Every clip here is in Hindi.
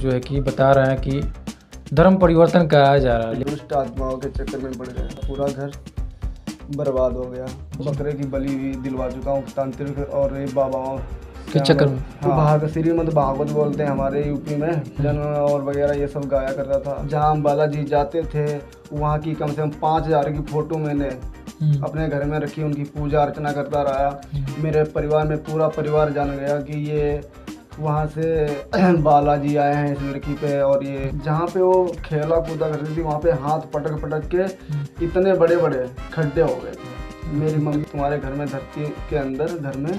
जो है कि बता रहे हैं कि धर्म परिवर्तन कराया जा रहा है। दुष्ट आत्माओं के चक्कर में पड़ गए, पूरा घर बर्बाद हो गया। बकरे की बलि भी दिलवा चुका हूँ तांत्रिक और ये बाबाओं के चक्कर में। हाँ, श्रीमद भागवत बोलते हैं हमारे यूपी में, जन और वगैरह ये सब गाया करता था। जहाँ हम बालाजी जाते थे वहाँ की कम से कम 5000 की फोटो मैंने अपने घर में रखी, उनकी पूजा अर्चना करता रहा। मेरे परिवार में पूरा परिवार जान गया कि ये वहाँ से बालाजी आए हैं इस लड़की पे। और ये जहाँ पे वो खेला कूदा करती थी वहाँ पे हाथ पटक पटक के इतने बड़े बड़े खड्डे हो गए थे। मेरी मम्मी तुम्हारे घर में धरती के अंदर घर में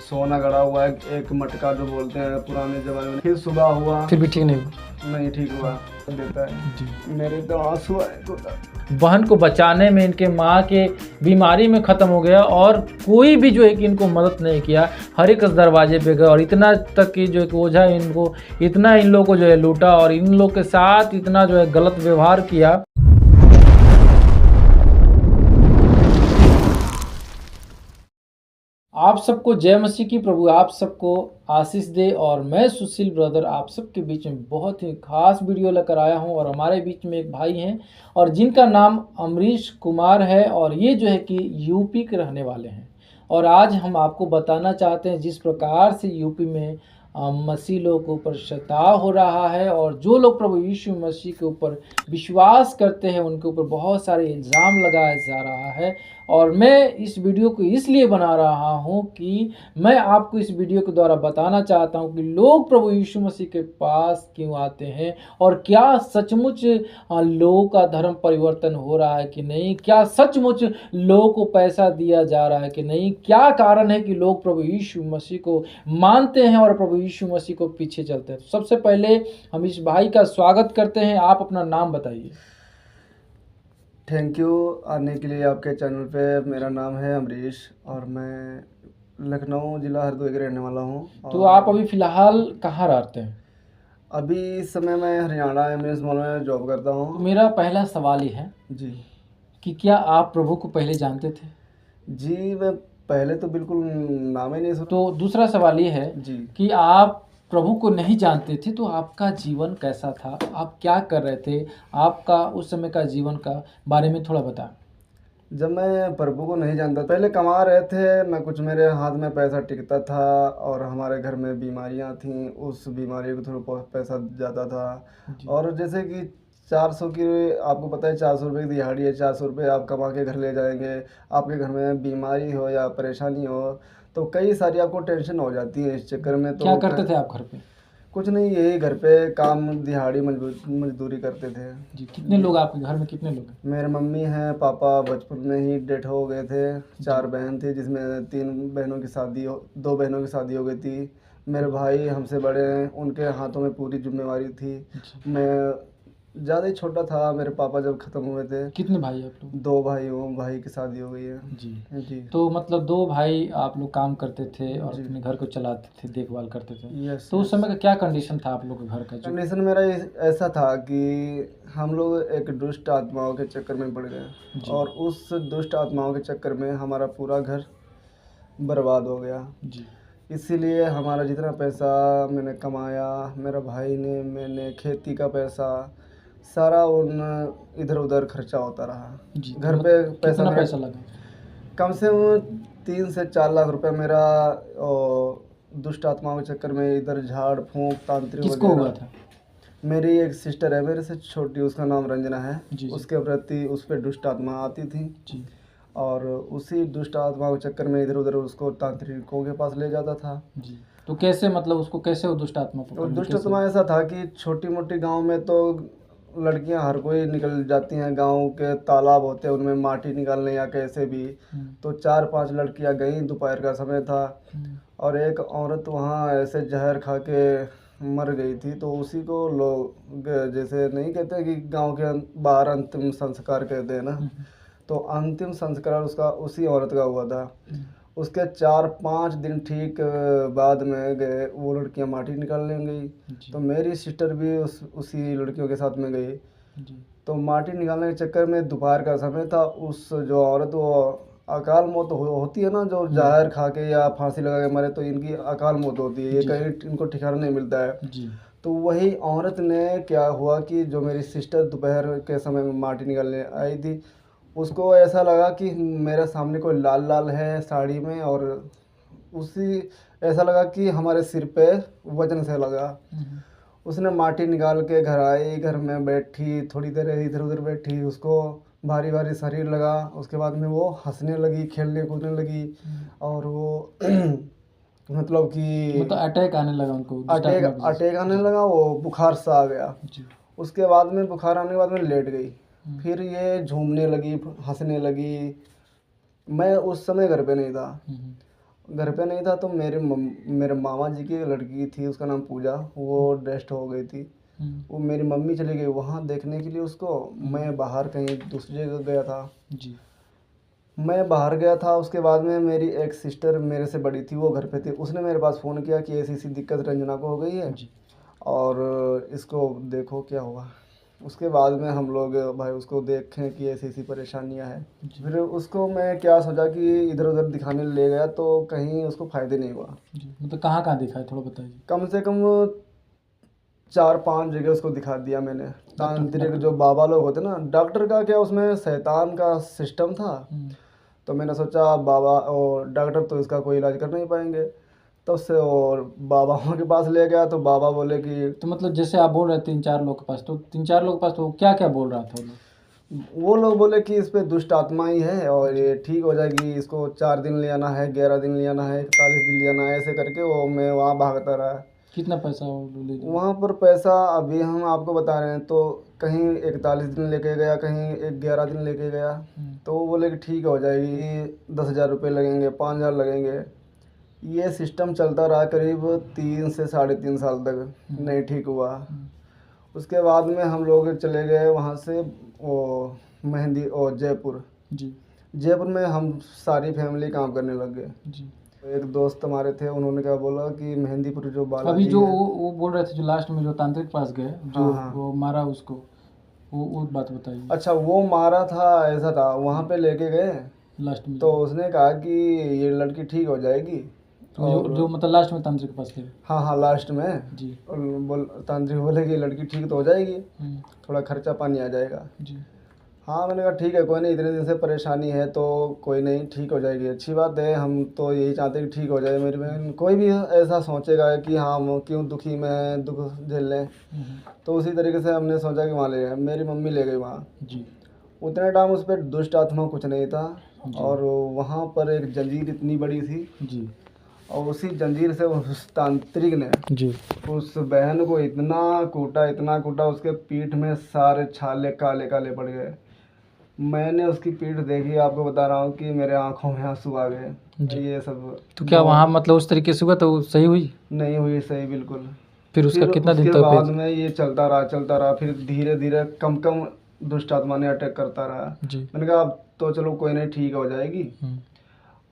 सोना गड़ा हुआ है, एक मटका जो बोलते हैं पुराने जमाने में। फिर सुबह हुआ, फिर भी ठीक नहीं ठीक हुआ देता है जी। मेरे तो आंसू आए। बहन को बचाने में इनके माँ के बीमारी में ख़त्म हो गया और कोई भी जो है कि इनको मदद नहीं किया। हर एक दरवाजे पे गए और इतना तक कि जो है कि ओझा इनको इतना इन लोगों को जो है लूटा और इन लोग के साथ इतना जो है गलत व्यवहार किया। आप सबको जय मसीह की, प्रभु आप सबको आशीष दे। और मैं सुशील ब्रदर आप सबके बीच में बहुत ही खास वीडियो लेकर आया हूं। और हमारे बीच में एक भाई हैं और जिनका नाम अमरीश कुमार है और ये जो है कि यूपी के रहने वाले हैं। और आज हम आपको बताना चाहते हैं जिस प्रकार से यूपी में मसीह लोगों के ऊपर सताव हो रहा है और जो लोग प्रभु यीशु मसीह के ऊपर विश्वास करते हैं उनके ऊपर बहुत सारे इल्ज़ाम लगाया जा रहा है। और मैं इस वीडियो को इसलिए बना रहा हूं कि मैं आपको इस वीडियो के द्वारा बताना चाहता हूं कि लोग प्रभु यीशु मसीह के पास क्यों आते हैं और क्या सचमुच लोगों का धर्म परिवर्तन हो रहा है कि नहीं, क्या सचमुच लोगों को पैसा दिया जा रहा है कि नहीं, क्या कारण है कि लोग प्रभु यीशु मसीह को मानते हैं और प्रभु यीशु मसीह को पीछे चलते हैं। तो सबसे पहले हम इस भाई का स्वागत करते हैं। आप अपना नाम बताइए। थैंक यू आने के लिए आपके चैनल पे। मेरा नाम है अमरीश और मैं लखनऊ जिला हरदोई का रहने वाला हूँ। तो आप अभी फ़िलहाल कहाँ रहते हैं? अभी इस समय मैं हरियाणा एमएस मॉल में जॉब करता हूँ। तो मेरा पहला सवाल ये है जी कि क्या आप प्रभु को पहले जानते थे? जी, मैं पहले तो बिल्कुल नाम ही नहीं सुना। तो दूसरा सवाल ये है जी कि आप प्रभु को नहीं जानते थे तो आपका जीवन कैसा था, आप क्या कर रहे थे, आपका उस समय का जीवन का बारे में थोड़ा बताएं। जब मैं प्रभु को नहीं जानता, पहले कमा रहे थे, मैं कुछ मेरे हाथ में पैसा टिकता था और हमारे घर में बीमारियां थीं, उस बीमारी को थोड़ा पैसा ज़्यादा था। और जैसे कि 400 की, आपको पता है 400 रुपये की दिहाड़ी है, 400 रुपये आप कमा के घर ले जाएंगे। आपके घर में बीमारी हो या परेशानी हो तो कई सारी आपको टेंशन हो जाती है इस चक्कर में। तो क्या करते थे आप घर पे? कुछ नहीं, यही घर पे काम दिहाड़ी मजदूरी करते थे जी। कितने लोग आपके घर में, कितने लोग हैं? मेरे मम्मी हैं, पापा बचपन में ही डेथ हो गए थे। 4 बहन थी जिसमें 2 बहनों की शादी हो गई थी। मेरे भाई हमसे बड़े हैं, उनके हाथों में पूरी जिम्मेवारी थी। मैं ज़्यादा ही छोटा था मेरे पापा जब ख़त्म हुए थे। कितने भाई आप लोग? 2 भाई हूँ, भाई की शादी हो गई है। जी जी तो मतलब 2 भाई आप लोग काम करते थे और अपने घर को चलाते थे, देखभाल करते थे। यस। तो उस समय का क्या कंडीशन था आप लोग के घर का? जो कंडीशन मेरा ऐसा था कि हम लोग एक दुष्ट आत्माओं के चक्कर में पड़ गए और उस दुष्ट आत्माओं के चक्कर में हमारा पूरा घर बर्बाद हो गया जी। इसीलिए हमारा जितना पैसा मैंने कमाया, मेरा भाई ने, मैंने, खेती का पैसा सारा उन इधर उधर खर्चा होता रहा जी। घर पे। कितना पैसा लगा? कम से कम 3 से 4 लाख रुपए मेरा दुष्ट आत्माओं के चक्कर में इधर झाड़ फूंक तांत्रिक किसको हुआ था? मेरी एक सिस्टर है मेरे से छोटी, उसका नाम रंजना है जी। उसके प्रति उस पर दुष्ट आत्मा आती थी जी। और उसी दुष्ट आत्मा के चक्कर में इधर उधर उसको तांत्रिकों के पास ले जाता था जी। तो कैसे, मतलब उसको कैसे वो दुष्ट आत्मा और दुष्ट आत्मा ऐसा था कि छोटी मोटी गांव में तो लड़कियां हर कोई निकल जाती हैं, गांव के तालाब होते हैं उनमें माटी निकालने या कैसे भी। तो 4-5 लड़कियां गई, दोपहर का समय था और एक औरत वहाँ ऐसे जहर खा के मर गई थी। तो उसी को लोग जैसे नहीं कहते कि गांव के बाहर अंतिम संस्कार कहते हैं ना, तो अंतिम संस्कार उसका उसी औरत का हुआ था। उसके 4-5 दिन ठीक बाद में गए वो लड़कियां माटी निकालने गई, तो मेरी सिस्टर भी उसी लड़कियों के साथ में गई। तो माटी निकालने के चक्कर में दोपहर का समय था, उस जो औरत वो अकाल मौत होती है ना, जो जहर खा के या फांसी लगा के मरे तो इनकी अकाल मौत होती है, ये कहीं इनको ठिकाना नहीं मिलता है। तो वही औरत ने क्या हुआ कि जो मेरी सिस्टर दोपहर के समय में माटी निकालने आई थी, उसको ऐसा लगा कि मेरे सामने कोई लाल लाल है साड़ी में, और उसी ऐसा लगा कि हमारे सिर पे वजन से लगा। उसने माटी निकाल के घर आई, घर में बैठी, थोड़ी देर इधर उधर बैठी, उसको भारी भारी शरीर लगा। उसके बाद में वो हंसने लगी, खेलने कूदने लगी, और वो मतलब कि मतलब अटैक आने लगा उनको, अटैक अटैक आने लगा, वो बुखार सा आ गया। जी। उसके बाद में बुखार आने के बाद में लेट गई। फिर ये झूमने लगी, हंसने लगी। मैं उस समय घर पे नहीं था। घर पे नहीं था तो मेरे मामा जी की लड़की थी, उसका नाम पूजा, वो डेस्ट हो गई थी। वो मेरी मम्मी चली गई वहाँ देखने के लिए उसको। मैं बाहर कहीं दूसरी जगह गया था। जी। मैं बाहर गया था। उसके बाद में मेरी एक सिस्टर मेरे से बड़ी थी, वो घर पे थी। उसने मेरे पास फ़ोन किया कि ऐसी ऐसी दिक्कत रंजना को हो गई है, जी। और इसको देखो क्या हुआ। उसके बाद में हम लोग भाई उसको देखें कि ऐसी ऐसी परेशानियां हैं। फिर उसको मैं क्या सोचा कि इधर उधर दिखाने ले गया तो कहीं उसको फ़ायदे नहीं हुआ। जी। मतलब कहाँ दिखा है, थोड़ा बताइए। कम से कम 4-5 जगह उसको दिखा दिया मैंने। तांत्रिक जो बाबा लोग होते ना, डॉक्टर का क्या उसमें शैतान का सिस्टम था। तो मैंने सोचा बाबा और डॉक्टर तो इसका कोई इलाज कर नहीं पाएंगे, तब से और बाबाओं के पास ले गया। तो बाबा बोले कि तो मतलब जैसे आप बोल रहे हैं 3-4 लोग के पास, तो 3-4 लोग के पास तो क्या क्या बोल रहा था वो लोग बोले कि इस पे दुष्ट आत्मा ही है और ये ठीक हो जाएगी, इसको 4 दिन ले आना है, 11 दिन ले आना है, 41 दिन ले आना है, ऐसे करके वो मैं वहाँ भागता रहा। कितना पैसा वो ले लिया? वहाँ पर पैसा अभी हम आपको बता रहे हैं तो कहीं 41 दिन लेके गया, कहीं 11 दिन लेके गया। तो वो बोले कि ठीक हो जाएगी, 10,000 रुपये लगेंगे, 5,000 लगेंगे। ये सिस्टम चलता रहा करीब 3 से 3.5 साल तक, नहीं ठीक हुआ। उसके बाद में हम लोग चले गए वहाँ से वो मेहंदी और जयपुर। जी। जयपुर में हम सारी फैमिली काम करने लग गए। जी। एक दोस्त हमारे थे, उन्होंने क्या बोला कि मेहंदीपुर जो अभी बालाजी जो है। वो बोल रहे थे, जो लास्ट में जो तांत्रिक पास गए, जो हाँ। वो मारा उसको, वो बात बताइए अच्छा, वो मारा था, ऐसा था, वहाँ पे लेके गए लास्ट में। तो उसने कहा कि ये लड़की ठीक हो जाएगी। तो जो मतलब लास्ट में तांत्रिक के पास थे। हाँ, लास्ट में जी। और तांत्रिक बोले कि लड़की ठीक तो हो जाएगी, थोड़ा खर्चा पानी आ जाएगा। जी। हाँ, मैंने कहा ठीक है, कोई नहीं, इतने दिन से परेशानी है तो कोई नहीं, ठीक हो जाएगी, अच्छी बात है। हम तो यही चाहते हैं कि ठीक हो जाए मेरी बहन। कोई भी ऐसा सोचेगा कि हाँ हम क्यों दुखी में दुख झेल लें, तो उसी तरीके से हमने सोचा कि वहाँ ले जाए। मेरी मम्मी ले गई वहाँ। जी। उतने टाइम उस पर दुष्ट आत्मा कुछ नहीं था, और वहाँ पर एक जंजीर इतनी बड़ी थी। जी। और उसी जंजीर से उस तांत्रिक ने जी। उस बहन को इतना कूटा, उसके पीठ में सारे छाले काले काले पड़ गए। मैंने उसकी पीठ देखी, आपको बता रहा हूँ कि मेरे आंखों में आंसू आ गए। ये सब तो क्या वहाँ मतलब उस तरीके से हुआ तो सही हुई? नहीं हुई सही, बिल्कुल। फिर उसका कितना दिन उसके तक बाद में ये चलता रहा। फिर धीरे धीरे कम कम दुष्ट आत्मा ने अटैक करता रहा। जी। मैंने कहा अब तो चलो कोई नहीं, ठीक हो जाएगी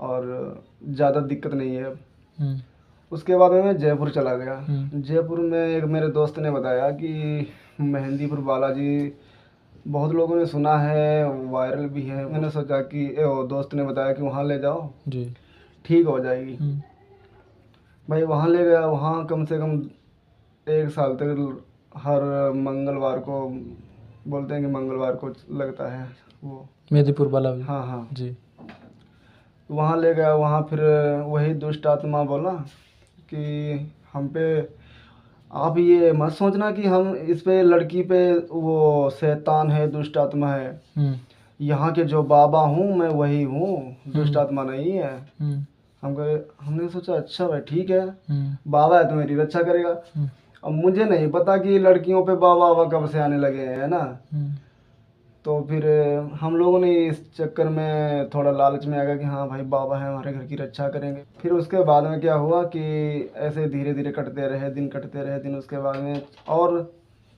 और ज़्यादा दिक्कत नहीं है अब। उसके बाद में मैं जयपुर चला गया। जयपुर में एक मेरे दोस्त ने बताया कि मेहंदीपुर बालाजी बहुत लोगों ने सुना है, वायरल भी है। मैंने सोचा कि वो दोस्त ने बताया कि वहाँ ले जाओ जी, ठीक हो जाएगी। भाई वहाँ ले गया। वहाँ कम से कम 1 साल तक हर मंगलवार को, बोलते हैं कि मंगलवार को लगता है वो मेहंदीपुर वाला भी। हाँ जी। वहाँ ले गया। वहाँ फिर वही दुष्ट आत्मा बोला कि हम पे आप ये मत सोचना कि हम इस पे लड़की पे वो शैतान है, दुष्ट आत्मा है। यहाँ के जो बाबा हूँ मैं वही हूँ, दुष्ट आत्मा नहीं है। हमने सोचा अच्छा भाई ठीक है, बाबा है तो मेरी रक्षा करेगा। अब मुझे नहीं पता कि लड़कियों पे बाबा कब से आने लगे हैं ना। तो फिर हम लोगों ने इस चक्कर में थोड़ा लालच में आ गया कि हाँ भाई बाबा है, हमारे घर की रक्षा करेंगे। फिर उसके बाद में क्या हुआ कि ऐसे धीरे धीरे कटते रहे दिन। उसके बाद में और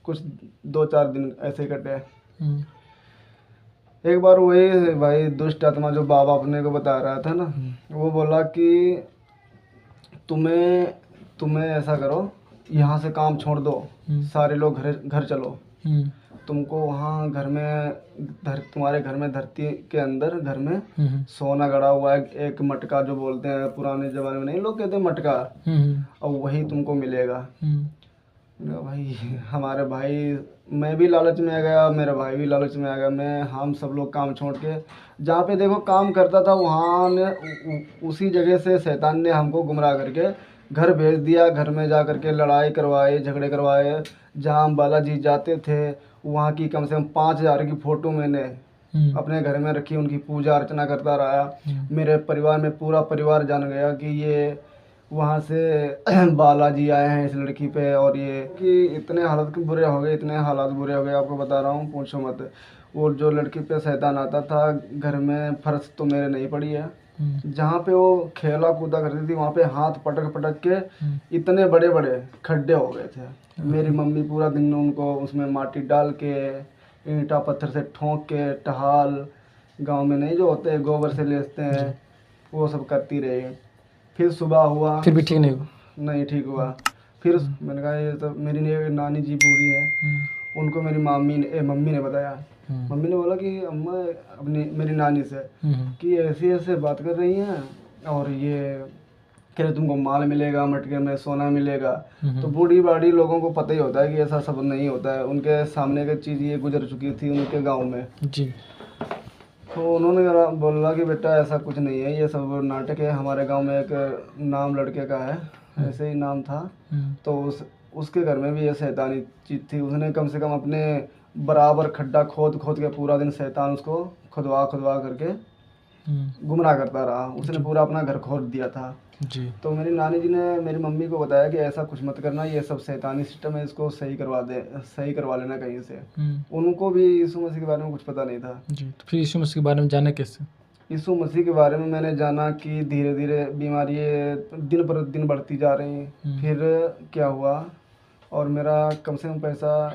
कुछ 2-4 दिन ऐसे कटे। एक बार वही भाई दुष्ट आत्मा जो बाबा अपने को बता रहा था ना, वो बोला कि तुम्हें ऐसा करो, यहाँ से काम छोड़ दो, सारे लोग घर चलो। तुमको वहाँ घर में तुम्हारे घर में धरती के अंदर घर में सोना गड़ा हुआ है, एक मटका जो बोलते हैं पुराने ज़माने में, नहीं लोग कहते हैं मटका, और वही तुमको मिलेगा। मेरा भाई हमारे भाई, मैं भी लालच में आ गया, मेरा भाई भी लालच में आ गया। हम सब लोग काम छोड़ के जहाँ पे देखो काम करता था वहाँ ने उसी जगह से शैतान ने हमको गुमराह करके घर भेज दिया। घर में जा करके लड़ाई करवाए, झगड़े करवाए। जहाँ हम बालाजी जाते थे वहाँ की कम से कम 5,000 की फ़ोटो मैंने अपने घर में रखी, उनकी पूजा अर्चना करता रहा। मेरे परिवार में पूरा परिवार जान गया कि ये वहाँ से बालाजी आए हैं इस लड़की पे। और ये कि इतने हालत के बुरे हो गए, इतने हालात बुरे हो गए, आपको बता रहा हूँ, पूछो मत। वो जो लड़की पे शैतान आता था, घर में फर्श तो मेरे नहीं पड़ी है। जहाँ पे वो खेला कूदा करती थी वहाँ पे हाथ पटक पटक के इतने बड़े बड़े खड्डे हो गए थे। मेरी मम्मी पूरा दिन उनको उसमें माटी डाल के, ईंटा पत्थर से ठोक के, टहाल गांव में नहीं जो होते हैं गोबर से लेसते हैं, वो सब करती रही। फिर सुबह हुआ, फिर भी ठीक नहीं हुआ? नहीं ठीक हुआ। फिर मैंने कहा ये तो मेरी नानी जी बूढ़ी है, उनको मेरी मम्मी ने बताया। मम्मी ने बोला कि अम्मा अपनी मेरी नानी से कि ऐसे ऐसे बात कर रही हैं, और ये कह रहे तुमको माल मिलेगा, मटके में सोना मिलेगा। तो बूढ़ी बाड़ी लोगों को पता ही होता है कि ऐसा सब नहीं होता है। उनके सामने की चीज़ ये गुजर चुकी थी उनके गांव में जी। तो उन्होंने बोला कि बेटा ऐसा कुछ नहीं है, ये सब नाटक है। हमारे गांव में एक नाम लड़के का है, ऐसे ही नाम था। तो उसके घर में भी ये शैतानी चीज़ थी। उसने कम से कम अपने बराबर खड्डा खोद खोद के पूरा दिन शैतान उसको खुदवा खुदवा करके गुमराह करता रहा। उसने पूरा अपना घर खोद दिया था जी। तो मेरी नानी जी ने मेरी मम्मी को बताया कि ऐसा कुछ मत करना, ये सब शैतानी सिस्टम है, इसको सही करवा लेना कहीं से। उनको भी यीशु मसीह के बारे में कुछ पता नहीं था जी। तो फिर यीशु मसीह के बारे में जाने कैसे? यीशु मसीह के बारे में मैंने जाना कि धीरे धीरे बीमारी दिन पर दिन बढ़ती जा रही। फिर क्या हुआ, और मेरा कम से कम पैसा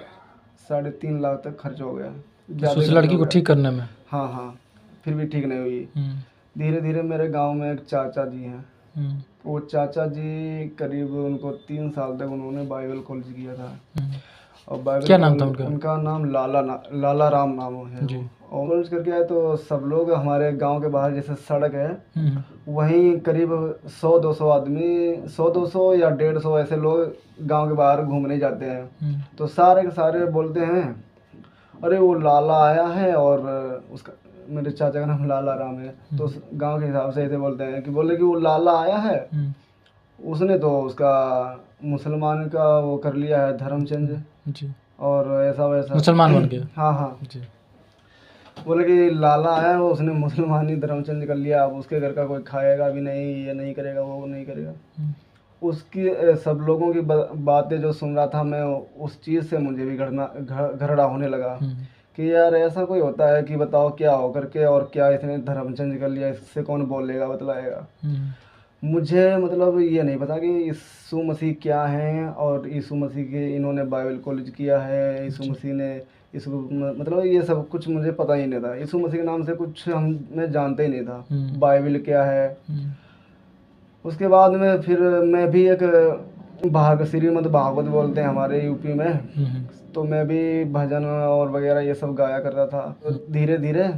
3.5 लाख तक खर्च हो गया उस लड़की को ठीक करने में? हाँ हाँ, फिर भी ठीक नहीं हुई। धीरे धीरे मेरे गांव में एक चाचा जी हैं, वो चाचा जी करीब उनको 3 साल तक उन्होंने बाइबल कॉलेज किया था। और बाइबल क्या नाम था उनका? उनका नाम लाला राम नाम है जी। और कॉलेज करके आए तो सब लोग हमारे गांव के बाहर जैसे सड़क है वहीं करीब 100-200 आदमी, 100-200 या 150 ऐसे लोग गांव के बाहर घूमने जाते हैं। तो सारे के सारे बोलते हैं अरे वो लाला आया है, और उसका मेरे चाचा का नाम लाला राम है। तो गांव के हिसाब से ऐसे बोलते हैं कि बोले कि वो लाला आया है, उसने तो उसका मुसलमान का वो कर लिया है, धर्म चेंज जी, और ऐसा वैसा मुसलमान बन गया। हाँ हाँ जी। बोले कि लाला आया है, उसने मुसलमानी धर्म चेंज कर लिया, अब उसके घर का कोई खाएगा भी नहीं, ये नहीं करेगा, वो नहीं करेगा। उसकी सब लोगों की बातें जो सुन रहा था मैं, उस चीज़ से मुझे भी घरड़ा होने लगा कि यार ऐसा कोई होता है कि बताओ क्या हो करके, और क्या इसने धर्म चेंज कर लिया, इससे कौन बोलेगा, बतलाएगा। मुझे मतलब ये नहीं पता कि यीशु मसीह क्या है, और यीशु मसीह के इन्होंने बाइबल कॉलेज किया है, यीशु मसीह ने यीशु मतलब ये सब कुछ मुझे पता ही नहीं था। यीशु मसीह के नाम से कुछ मैं जानते ही नहीं था, बाइबल क्या है। उसके बाद में फिर मैं भी एक श्रीमद् भागवत बोलते हैं हमारे यूपी में, तो मैं भी भजन और वगैरह ये सब गाया करता था। तो धीरे धीरे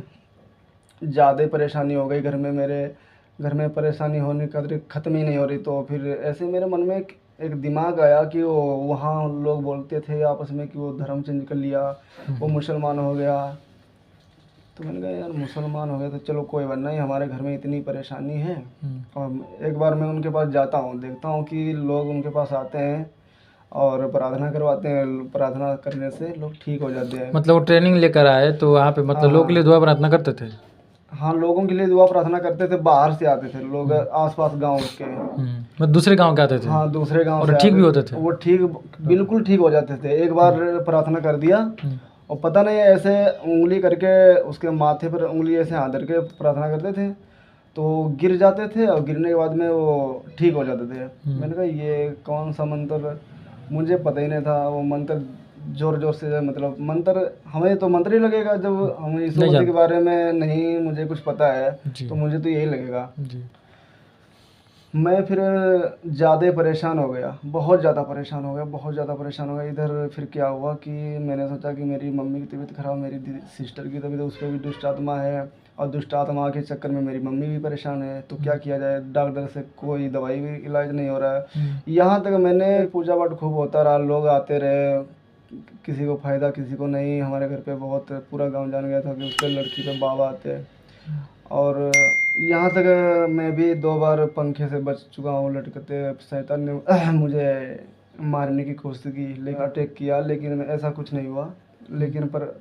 ज़्यादा परेशानी हो गई घर में, मेरे घर में परेशानी होने का ख़त्म ही नहीं हो रही। तो फिर ऐसे मेरे मन में एक दिमाग आया कि वो वहाँ लोग बोलते थे आपस में कि वो धर्म चेंज कर लिया, वो मुसलमान हो गया। तो मैंने कहा यार मुसलमान हो गया तो चलो कोई बात नहीं, हमारे घर में इतनी परेशानी है। और एक बार मैं उनके पास जाता हूँ, देखता हूँ कि लोग उनके पास आते हैं और प्रार्थना करवाते हैं, प्रार्थना करने से लोग ठीक हो जाते हैं। मतलब वो ट्रेनिंग लेकर आए तो वहाँ पे मतलब लोगों के लिए दुआ प्रार्थना करते थे? हाँ, लोगों के लिए दुआ प्रार्थना करते थे, बाहर से आते थे लोग, आसपास गांव के, मतलब दूसरे गांव के आते थे? हाँ, दूसरे गांव और ठीक भी होते थे? वो ठीक, बिल्कुल ठीक हो जाते थे। एक बार प्रार्थना कर दिया और पता नहीं ऐसे उंगली करके उसके माथे पर उंगली ऐसे हाथ धर के प्रार्थना करते थे तो गिर जाते थे, और गिरने के बाद में वो ठीक हो जाते थे। मैंने कहा ये कौन सा मंत्र, मुझे पता ही नहीं था। वो मंत्र जोर जोर से, मतलब मंत्र, हमें तो मंत्र ही लगेगा जब हम यीशु मसीह के बारे में नहीं मुझे कुछ पता है, तो मुझे तो यही लगेगा जी। मैं फिर ज़्यादा परेशान हो गया, बहुत ज़्यादा परेशान हो गया। इधर फिर क्या हुआ कि मैंने सोचा कि मेरी मम्मी की तबीयत ख़राब, मेरी सिस्टर की तबीयत, उस पर भी दुष्ट आत्मा है, और दुष्ट आत्मा के चक्कर में मेरी मम्मी भी परेशान है। तो क्या किया जाए, डॉक्टर से कोई दवाई भी इलाज नहीं हो रहा है। यहाँ तक मैंने पूजा पाठ खूब होता रहा, लोग आते रहे, किसी को फ़ायदा किसी को नहीं। हमारे घर पे बहुत पूरा गांव जान गया था कि उसके लड़की पे बाबा आते हैं। और यहाँ तक मैं भी 2 बार पंखे से बच चुका हूँ लटकते। शैतान ने मुझे मारने की कोशिश की, लेकिन अटैक किया, लेकिन ऐसा कुछ नहीं हुआ। लेकिन पर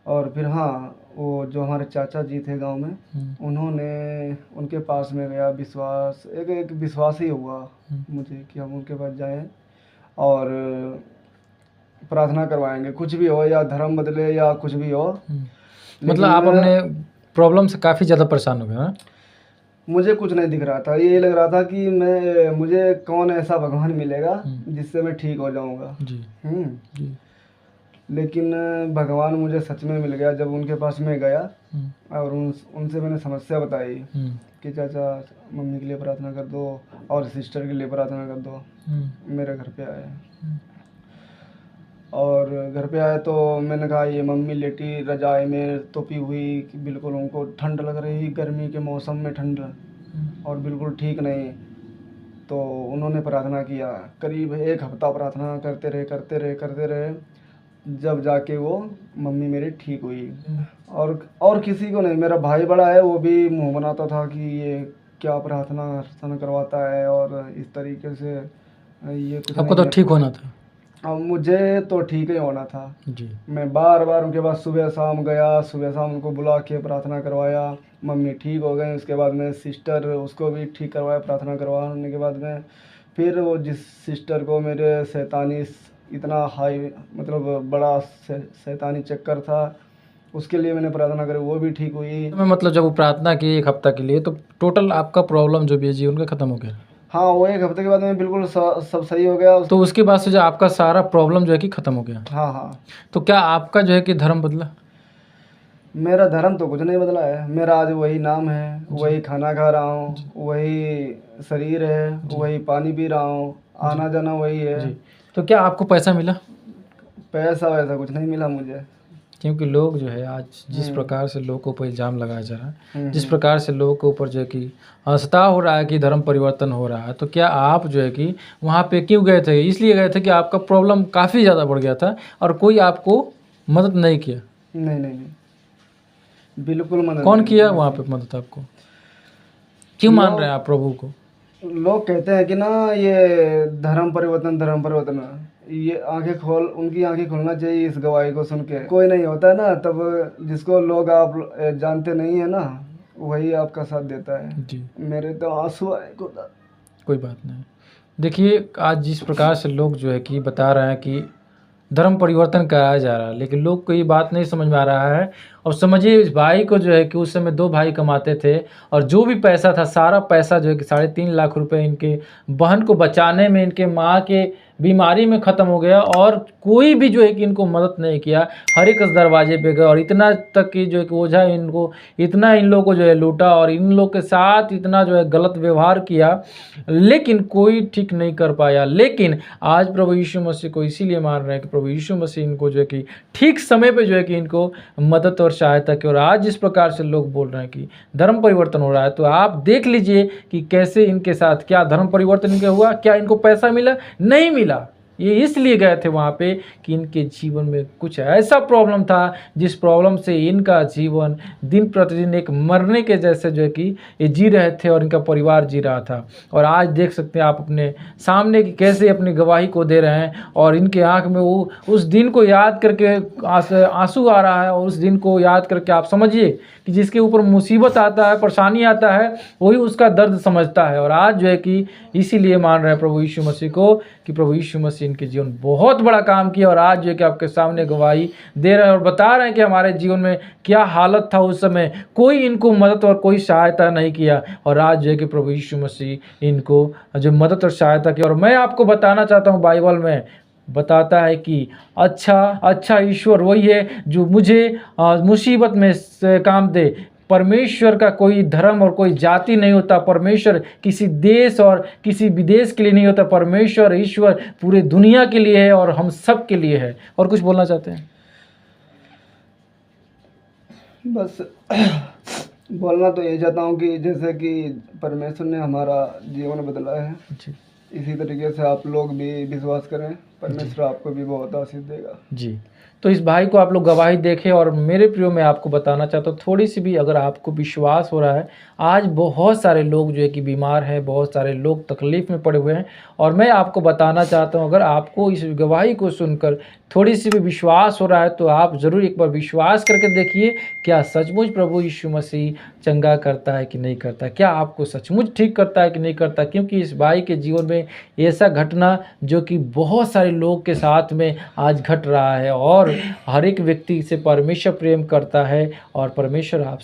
और फिर हाँ, वो जो हमारे चाचा जी थे गांव में, उन्होंने उनके पास में गया, विश्वास एक विश्वास ही हुआ मुझे कि हम उनके पास जाएं और प्रार्थना करवाएंगे, कुछ भी हो, या धर्म बदले या कुछ भी हो। मतलब आप अपने प्रॉब्लम से काफ़ी ज़्यादा परेशान हो गए हैं? मुझे कुछ नहीं दिख रहा था, ये लग रहा था कि मुझे कौन ऐसा भगवान मिलेगा जिससे मैं ठीक हो जाऊंगा। जी। लेकिन भगवान मुझे सच में मिल गया जब उनके पास मैं गया और उनसे मैंने समस्या बताई कि चाचा मम्मी के लिए प्रार्थना कर दो और सिस्टर के लिए प्रार्थना कर दो। मेरे घर पे आए और घर पे आए तो मैंने कहा ये मम्मी लेटी रजाई में तोपी हुई कि बिल्कुल उनको ठंड लग रही, गर्मी के मौसम में ठंड, और बिल्कुल ठीक नहीं। तो उन्होंने प्रार्थना किया, करीब 1 हफ्ता प्रार्थना करते रहे जब जाके वो मम्मी मेरी ठीक हुई। और किसी को नहीं, मेरा भाई बड़ा है, वो भी मुंह बनाता था कि ये क्या प्रार्थना करवाता है और इस तरीके से ये कुछ आपको तो ठीक होना था। अब मुझे तो ठीक ही होना था जी। मैं बार बार उनके पास सुबह शाम गया, सुबह शाम उनको बुला के प्रार्थना करवाया, मम्मी ठीक हो गई। उसके बाद में सिस्टर, उसको भी ठीक करवाया प्रार्थना करवाने के बाद में। फिर वो जिस सिस्टर को मेरे शैतानी इतना हाई मतलब बड़ा शैतानी चक्कर था, उसके लिए मैंने प्रार्थना करी, वो भी ठीक हुई। मतलब जब वो प्रार्थना की 1 हफ्ता के लिए, तो टोटल आपका प्रॉब्लम जो भी है जीवन का ख़त्म हो गया? हाँ, वो 1 हफ्ते के बाद में बिल्कुल सब सही हो गया। तो उसके बाद से जो आपका सारा प्रॉब्लम जो है कि ख़त्म हो गया? हाँ। तो क्या आपका जो है कि धर्म बदला? मेरा धर्म तो कुछ नहीं बदला है, मेरा आज वही नाम है, वही खाना खा रहा हूँ, वही शरीर है, वही पानी पी रहा हूँ, आना जाना वही है। तो क्या आपको पैसा मिला? पैसा वैसा कुछ नहीं मिला मुझे, क्योंकि लोग जो है आज जिस प्रकार से लोगों के ऊपर इल्ज़ाम लगाया जा रहा है, जिस प्रकार से लोगों के ऊपर जो है कि हंसता हो रहा है कि धर्म परिवर्तन हो रहा है, तो क्या आप जो है कि वहाँ पे क्यों गए थे? इसलिए गए थे कि आपका प्रॉब्लम काफ़ी ज़्यादा बढ़ गया था और कोई आपको मदद नहीं किया? नहीं, बिल्कुल मदद। कौन किया वहाँ पे मदद आपको? क्यों मान रहे हैं आप प्रभु को? लोग कहते हैं कि ना ये धर्म परिवर्तन, ये उनकी आंखें खोलना चाहिए इस गवाही को सुन के। कोई नहीं होता है ना, तब जिसको लोग आप जानते नहीं है ना, वही आपका साथ देता है। जी। मेरे तो आंसू आए खुदा। कोई बात नहीं। देखिए, आज जिस प्रकार से लोग जो है कि बता रहे हैं कि धर्म परिवर्तन कराया जा रहा है, लेकिन लोग को ये बात नहीं समझ में आ रहा है। और समझिए, इस भाई को जो है कि उस समय 2 भाई कमाते थे और जो भी पैसा था, सारा पैसा जो है कि 3.5 लाख रुपए इनके बहन को बचाने में, इनके माँ के बीमारी में ख़त्म हो गया। और कोई भी जो है कि इनको मदद नहीं किया। हर एक दरवाजे पे गए और इतना तक कि जो है कि ओझा इनको इतना इन लोगों को जो है लूटा और इन लोग के साथ इतना जो है गलत व्यवहार किया, लेकिन कोई ठीक नहीं कर पाया। लेकिन आज प्रभु यीशु मसीह को इसीलिए मान रहे हैं कि प्रभु यीशु मसीह इनको जो है कि ठीक समय पे जो है कि इनको मदद और सहायता की। और आज जिस प्रकार से लोग बोल रहे हैं कि धर्म परिवर्तन हो रहा है, तो आप देख लीजिए कि कैसे इनके साथ क्या धर्म परिवर्तन इनके हुआ। क्या इनको पैसा मिला? नहीं मिला। ये इसलिए गए थे वहाँ पे कि इनके जीवन में कुछ ऐसा प्रॉब्लम था जिस प्रॉब्लम से इनका जीवन दिन प्रतिदिन एक मरने के जैसे जो है कि ये जी रहे थे और इनका परिवार जी रहा था। और आज देख सकते हैं आप अपने सामने कि कैसे अपनी गवाही को दे रहे हैं और इनके आंख में वो उस दिन को याद करके आंसू आ रहा है। और उस दिन को याद करके आप समझिए कि जिसके ऊपर मुसीबत आता है, परेशानी आता है, वही उसका दर्द समझता है। और आज जो है कि इसीलिए मान रहे हैं प्रभु यीशु मसीह को कि प्रभु यीशु मसीह इनके जीवन बहुत बड़ा काम किया। और आज जो है कि आपके सामने गवाही दे रहे हैं और बता रहे हैं कि हमारे जीवन में क्या हालत था उस समय, कोई इनको मदद और कोई सहायता नहीं किया। और आज जो है कि प्रभु यीशु मसीह इनको जो मदद और सहायता की। और मैं आपको बताना चाहता हूँ, बाइबल में बताता है कि अच्छा ईश्वर वही है जो मुझे मुसीबत में काम दे। परमेश्वर का कोई धर्म और कोई जाति नहीं होता। परमेश्वर किसी देश और किसी विदेश के लिए नहीं होता। परमेश्वर ईश्वर पूरे दुनिया के लिए है और हम सब के लिए है। और कुछ बोलना चाहते हैं? बस बोलना तो यही चाहता हूँ कि जैसे कि परमेश्वर ने हमारा जीवन बदला है, जी इसी तरीके से आप लोग भी विश्वास करें, परमेश्वर आपको भी बहुत आशीष देगा। जी। तो इस भाई को आप लोग गवाही देखें और मेरे प्रियो मैं आपको बताना चाहता हूँ, थोड़ी-सी भी अगर आपको विश्वास हो रहा है, आज बहुत सारे लोग जो है कि बीमार हैं, बहुत सारे लोग तकलीफ़ में पड़े हुए हैं और मैं आपको बताना चाहता हूँ, अगर आपको इस गवाही को सुनकर थोड़ी-सी भी विश्वास हो रहा है, तो आप ज़रूर एक बार विश्वास करके देखिए, क्या सचमुच प्रभु यीशु मसीह चंगा करता है कि नहीं करता? क्या आपको सचमुच ठीक करता है कि नहीं करता? क्योंकि इस भाई के जीवन में ऐसा घटना जो कि बहुत सारे लोग के साथ में आज घट रहा है और हर एक व्यक्ति से परमेश्वर प्रेम करता है और परमेश्वर आप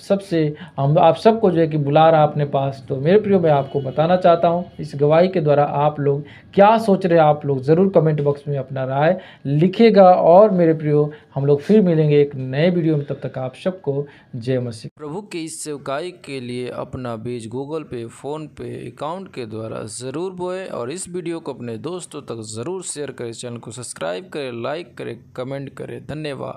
सबको जो है कि बुला रहा है अपने पास। तो मेरे प्रियो मैं आपको बताना चाहता हूँ, इस गवाही के द्वारा आप लोग क्या सोच रहे हैं, आप लोग ज़रूर कमेंट बॉक्स में अपना राय लिखिएगा और मेरे प्रियो हम लोग फिर मिलेंगे एक नए वीडियो में, तब तक आप सबको जय मसीह। प्रभु की इस सेवकाई के लिए अपना बीज गूगल पे, फ़ोन पे अकाउंट के द्वारा ज़रूर बोए और इस वीडियो को अपने दोस्तों तक ज़रूर शेयर करें, चैनल को सब्सक्राइब करें, लाइक करें, कमेंट करें। धन्यवाद।